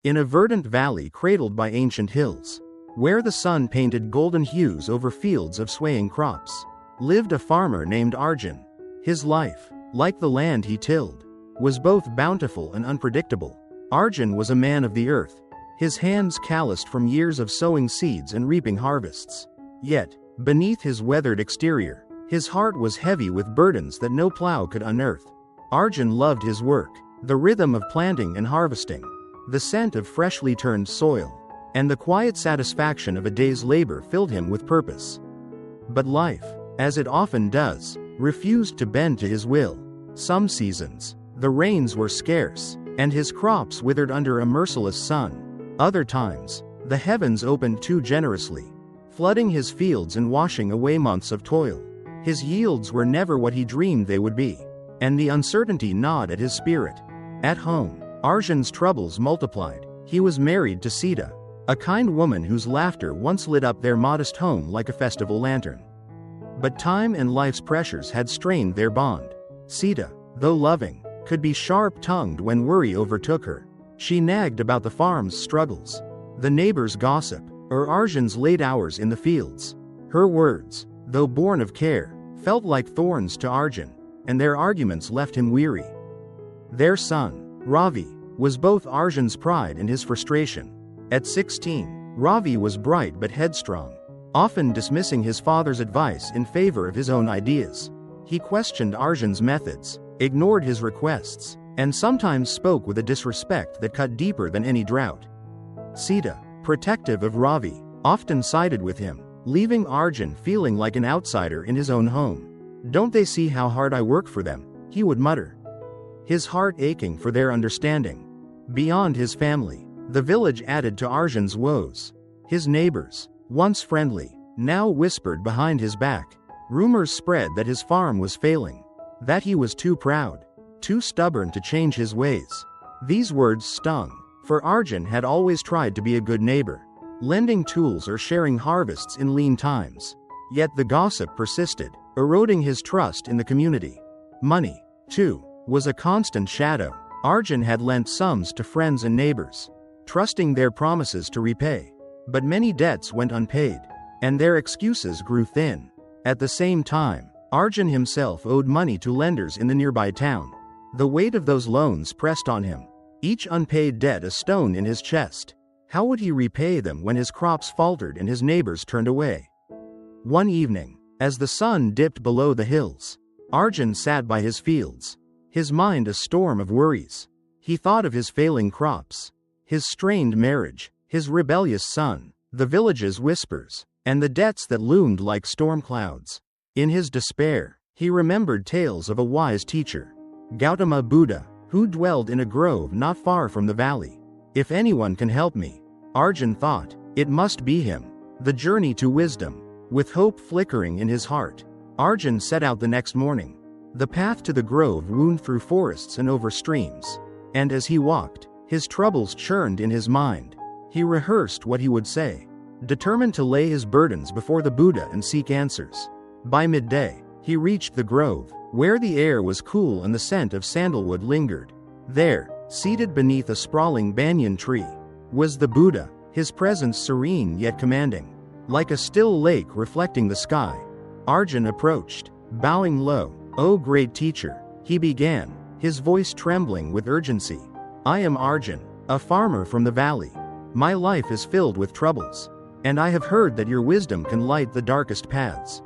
In a verdant valley cradled by ancient hills, where the sun painted golden hues over fields of swaying crops, lived a farmer named Arjun. His life, like the land he tilled, was both bountiful and unpredictable. Arjun was a man of the earth, his hands calloused from years of sowing seeds and reaping harvests. Yet, beneath his weathered exterior, his heart was heavy with burdens that no plow could unearth. Arjun loved his work, the rhythm of planting and harvesting, the scent of freshly turned soil, and the quiet satisfaction of a day's labor filled him with purpose. But life, as it often does, refused to bend to his will. Some seasons, the rains were scarce, and his crops withered under a merciless sun. Other times, the heavens opened too generously, flooding his fields and washing away months of toil. His yields were never what he dreamed they would be, and the uncertainty gnawed at his spirit. At home, Arjun's troubles multiplied. He was married to Sita, a kind woman whose laughter once lit up their modest home like a festival lantern. But time and life's pressures had strained their bond. Sita, though loving, could be sharp-tongued when worry overtook her. She nagged about the farm's struggles, the neighbors' gossip, or Arjun's late hours in the fields. Her words, though born of care, felt like thorns to Arjun, and their arguments left him weary. Their son, Ravi, was both Arjun's pride and his frustration. At 16, Ravi was bright but headstrong, often dismissing his father's advice in favor of his own ideas. He questioned Arjun's methods, ignored his requests, and sometimes spoke with a disrespect that cut deeper than any drought. Sita, protective of Ravi, often sided with him, leaving Arjun feeling like an outsider in his own home. "Don't they see how hard I work for them?" he would mutter, his heart aching for their understanding. Beyond his family, the village added to Arjun's woes. His neighbors, once friendly, now whispered behind his back. Rumors spread that his farm was failing, that he was too proud, too stubborn to change his ways. These words stung, for Arjun had always tried to be a good neighbor, lending tools or sharing harvests in lean times. Yet the gossip persisted, eroding his trust in the community. Money, too, was a constant shadow. Arjun had lent sums to friends and neighbors, trusting their promises to repay. But many debts went unpaid, and their excuses grew thin. At the same time, Arjun himself owed money to lenders in the nearby town. The weight of those loans pressed on him, each unpaid debt a stone in his chest. How would he repay them when his crops faltered and his neighbors turned away? One evening, as the sun dipped below the hills, Arjun sat by his fields, his mind a storm of worries. He thought of his failing crops, his strained marriage, his rebellious son, the village's whispers, and the debts that loomed like storm clouds. In his despair, he remembered tales of a wise teacher, Gautama Buddha, who dwelled in a grove not far from the valley. If anyone can help me, Arjun thought, it must be him. The journey to wisdom. With hope flickering in his heart, Arjun set out the next morning. The path to the grove wound through forests and over streams, and as he walked, his troubles churned in his mind. He rehearsed what he would say, determined to lay his burdens before the Buddha and seek answers. By midday, he reached the grove, where the air was cool and the scent of sandalwood lingered. There, seated beneath a sprawling banyan tree, was the Buddha, his presence serene yet commanding, like a still lake reflecting the sky. Arjun approached, bowing low. "O great teacher," he began, his voice trembling with urgency. "I am Arjun, a farmer from the valley. My life is filled with troubles, and I have heard that your wisdom can light the darkest paths.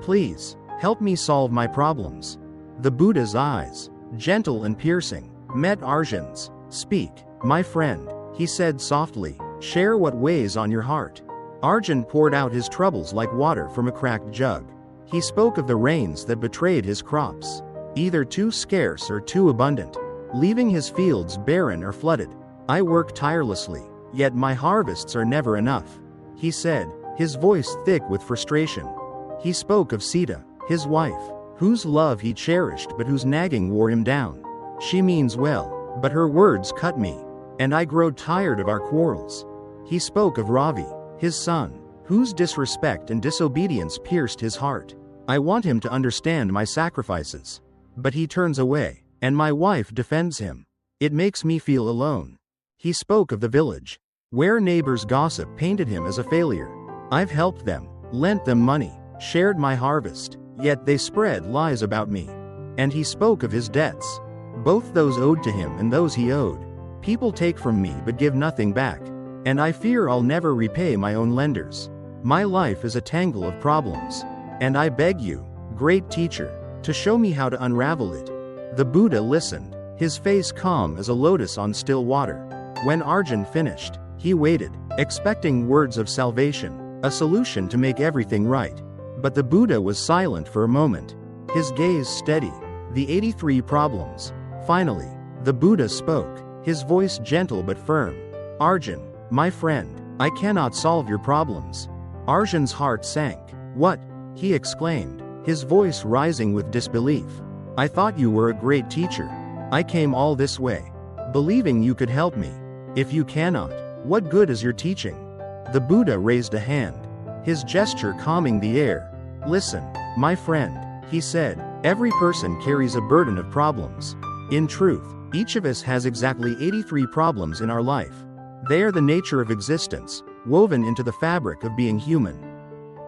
Please, help me solve my problems." The Buddha's eyes, gentle and piercing, met Arjun's. "Speak, my friend," he said softly. "Share what weighs on your heart." Arjun poured out his troubles like water from a cracked jug. He spoke of the rains that betrayed his crops, either too scarce or too abundant, leaving his fields barren or flooded. "I work tirelessly, yet my harvests are never enough," he said, his voice thick with frustration. He spoke of Sita, his wife, whose love he cherished but whose nagging wore him down. "She means well, but her words cut me, and I grow tired of our quarrels." He spoke of Ravi, his son, whose disrespect and disobedience pierced his heart. "I want him to understand my sacrifices, but he turns away, and my wife defends him. It makes me feel alone." He spoke of the village, where neighbors' gossip painted him as a failure. I've helped them, lent them money, shared my harvest, yet they spread lies about me. And he spoke of his debts, both those owed to him and those he owed. People take from me but give nothing back, and I fear I'll never repay my own lenders. My life is a tangle of problems, and I beg you, great teacher, to show me how to unravel it. The Buddha listened, his face calm as a lotus on still water. When Arjun finished, he waited, expecting words of salvation, a solution to make everything right. But the Buddha was silent for a moment, his gaze steady. The 83 problems. Finally, the Buddha spoke, his voice gentle but firm. Arjun, my friend, I cannot solve your problems. Arjun's heart sank. What? He exclaimed, his voice rising with disbelief. I thought you were a great teacher. I came all this way, believing you could help me. If you cannot, what good is your teaching? The Buddha raised a hand, his gesture calming the air. Listen, my friend, he said, every person carries a burden of problems. In truth, each of us has exactly 83 problems in our life. They are the nature of existence, woven into the fabric of being human.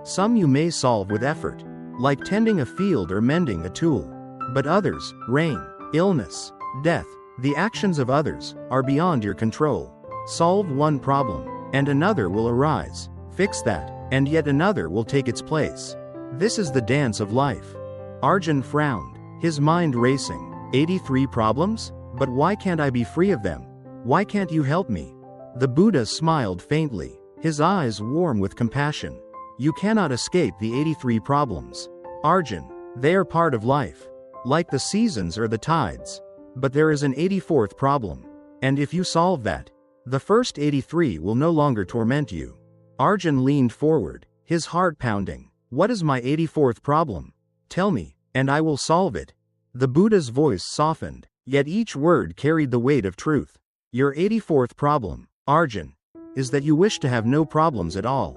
Some you may solve with effort, like tending a field or mending a tool. But others, rain, illness, death, the actions of others, are beyond your control. Solve one problem, and another will arise. Fix that, and yet another will take its place. This is the dance of life. Arjun frowned, his mind racing. 83 problems? But why can't I be free of them? Why can't you help me? The Buddha smiled faintly, his eyes warm with compassion. You cannot escape the 83 problems, Arjun. They are part of life, like the seasons or the tides. But there is an 84th problem, and if you solve that, the first 83 will no longer torment you. Arjun leaned forward, his heart pounding. What is my 84th problem? Tell me, and I will solve it. The Buddha's voice softened, yet each word carried the weight of truth. Your 84th problem, Arjun, is that you wish to have no problems at all.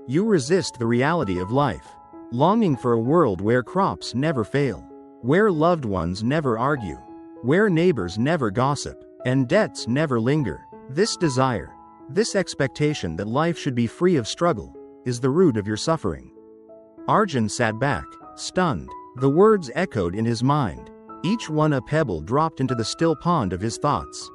You resist the reality of life, longing for a world where crops never fail, where loved ones never argue, where neighbors never gossip, and debts never linger. This desire, this expectation that life should be free of struggle, is the root of your suffering. Arjun sat back, stunned. The words echoed in his mind, each one a pebble dropped into the still pond of his thoughts.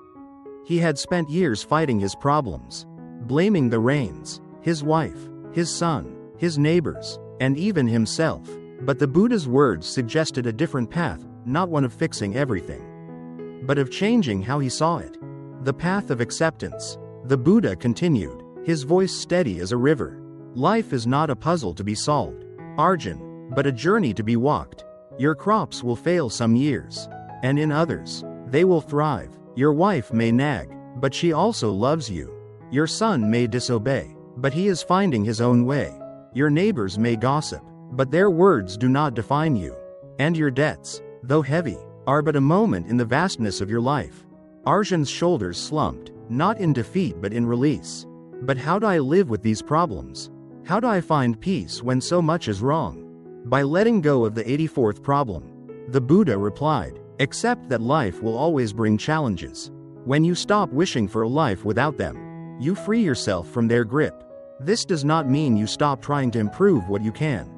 He had spent years fighting his problems, blaming the rains, his wife, his son, his neighbors, and even himself. But the Buddha's words suggested a different path, not one of fixing everything, but of changing how he saw it. The path of acceptance. The Buddha continued, his voice steady as a river. Life is not a puzzle to be solved, Arjun, but a journey to be walked. Your crops will fail some years, and in others, they will thrive. Your wife may nag, but she also loves you. Your son may disobey, but he is finding his own way. Your neighbors may gossip, but their words do not define you. And your debts, though heavy, are but a moment in the vastness of your life. Arjun's shoulders slumped, not in defeat but in release. But how do I live with these problems? How do I find peace when so much is wrong? By letting go of the 84th problem. The Buddha replied, accept that life will always bring challenges. When you stop wishing for a life without them, you free yourself from their grip. This does not mean you stop trying to improve what you can.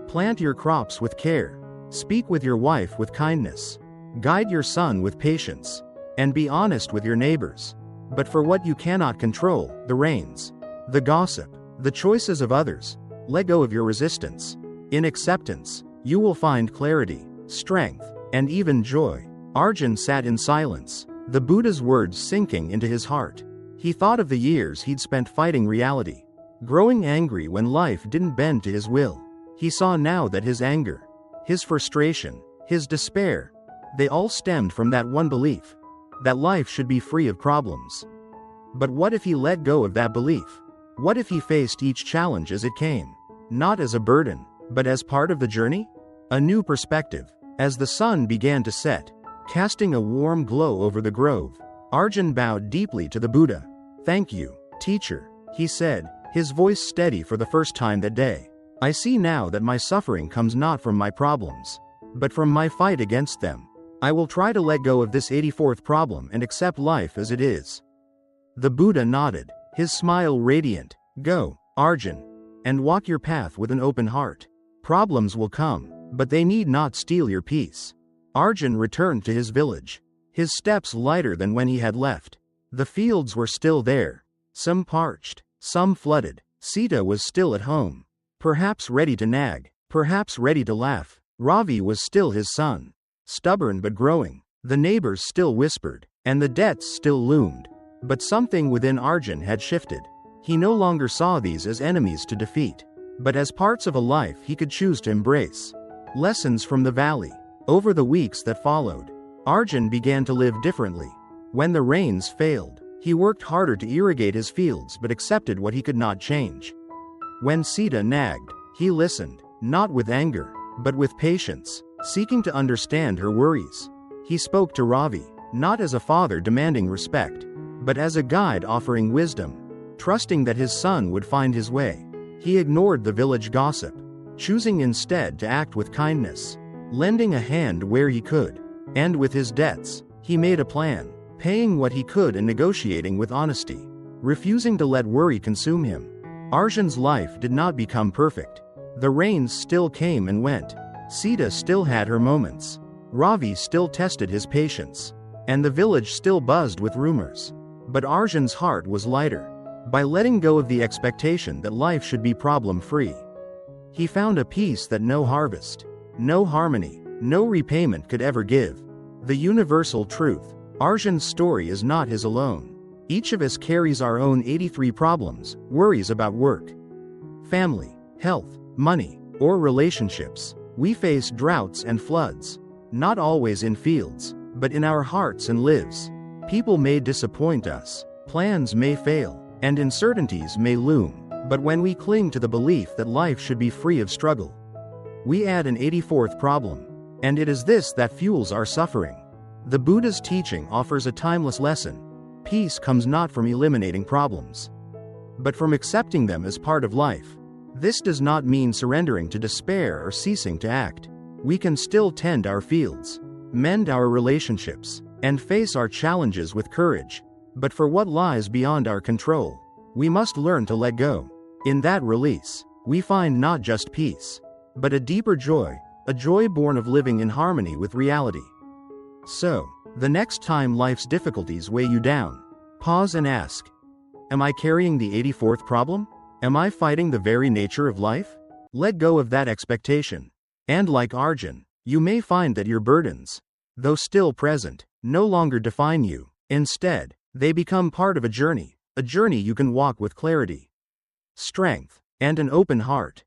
Plant your crops with care, speak with your wife with kindness, guide your son with patience, and be honest with your neighbors. But for what you cannot control, the rains, the gossip, the choices of others, let go of your resistance. In acceptance, you will find clarity, strength, and even joy. Arjun sat in silence, the Buddha's words sinking into his heart. He thought of the years he'd spent fighting reality, growing angry when life didn't bend to his will. He saw now that his anger, his frustration, his despair, they all stemmed from that one belief, that life should be free of problems. But what if he let go of that belief? What if he faced each challenge as it came, not as a burden, but as part of the journey? A new perspective. As the sun began to set, casting a warm glow over the grove, Arjun bowed deeply to the Buddha. Thank you, teacher, he said, his voice steady for the first time that day. I see now that my suffering comes not from my problems, but from my fight against them. I will try to let go of this 84th problem and accept life as it is. The Buddha nodded, his smile radiant. Go, Arjun, and walk your path with an open heart. Problems will come, but they need not steal your peace. Arjun returned to his village, his steps lighter than when he had left. The fields were still there, some parched, some flooded. Sita was still at home, perhaps ready to nag, perhaps ready to laugh. Ravi was still his son, stubborn but growing. The neighbors still whispered, and the debts still loomed. But something within Arjun had shifted. He no longer saw these as enemies to defeat, but as parts of a life he could choose to embrace. Lessons from the valley. Over the weeks that followed, Arjun began to live differently. When the rains failed, he worked harder to irrigate his fields but accepted what he could not change. When Sita nagged, he listened, not with anger, but with patience, seeking to understand her worries. He spoke to Ravi, not as a father demanding respect, but as a guide offering wisdom, trusting that his son would find his way. He ignored the village gossip, choosing instead to act with kindness, lending a hand where he could. And with his debts, he made a plan, paying what he could and negotiating with honesty, refusing to let worry consume him. Arjun's life did not become perfect. The rains still came and went. Sita still had her moments. Ravi still tested his patience. And the village still buzzed with rumors. But Arjun's heart was lighter. By letting go of the expectation that life should be problem-free, he found a peace that no harvest, no harmony, no repayment could ever give. The universal truth. Arjun's story is not his alone. Each of us carries our own 83 problems, worries about work, family, health, money, or relationships. We face droughts and floods, not always in fields, but in our hearts and lives. People may disappoint us, plans may fail, and uncertainties may loom. But when we cling to the belief that life should be free of struggle, we add an 84th problem. And it is this that fuels our suffering. The Buddha's teaching offers a timeless lesson. Peace comes not from eliminating problems, but from accepting them as part of life. This does not mean surrendering to despair or ceasing to act. We can still tend our fields, mend our relationships, and face our challenges with courage. But for what lies beyond our control, we must learn to let go. In that release, we find not just peace, but a deeper joy, a joy born of living in harmony with reality. So, the next time life's difficulties weigh you down, pause and ask, am I carrying the 84th problem? Am I fighting the very nature of life? Let go of that expectation. And like Arjun, you may find that your burdens, though still present, no longer define you. Instead, they become part of a journey you can walk with clarity, strength, and an open heart.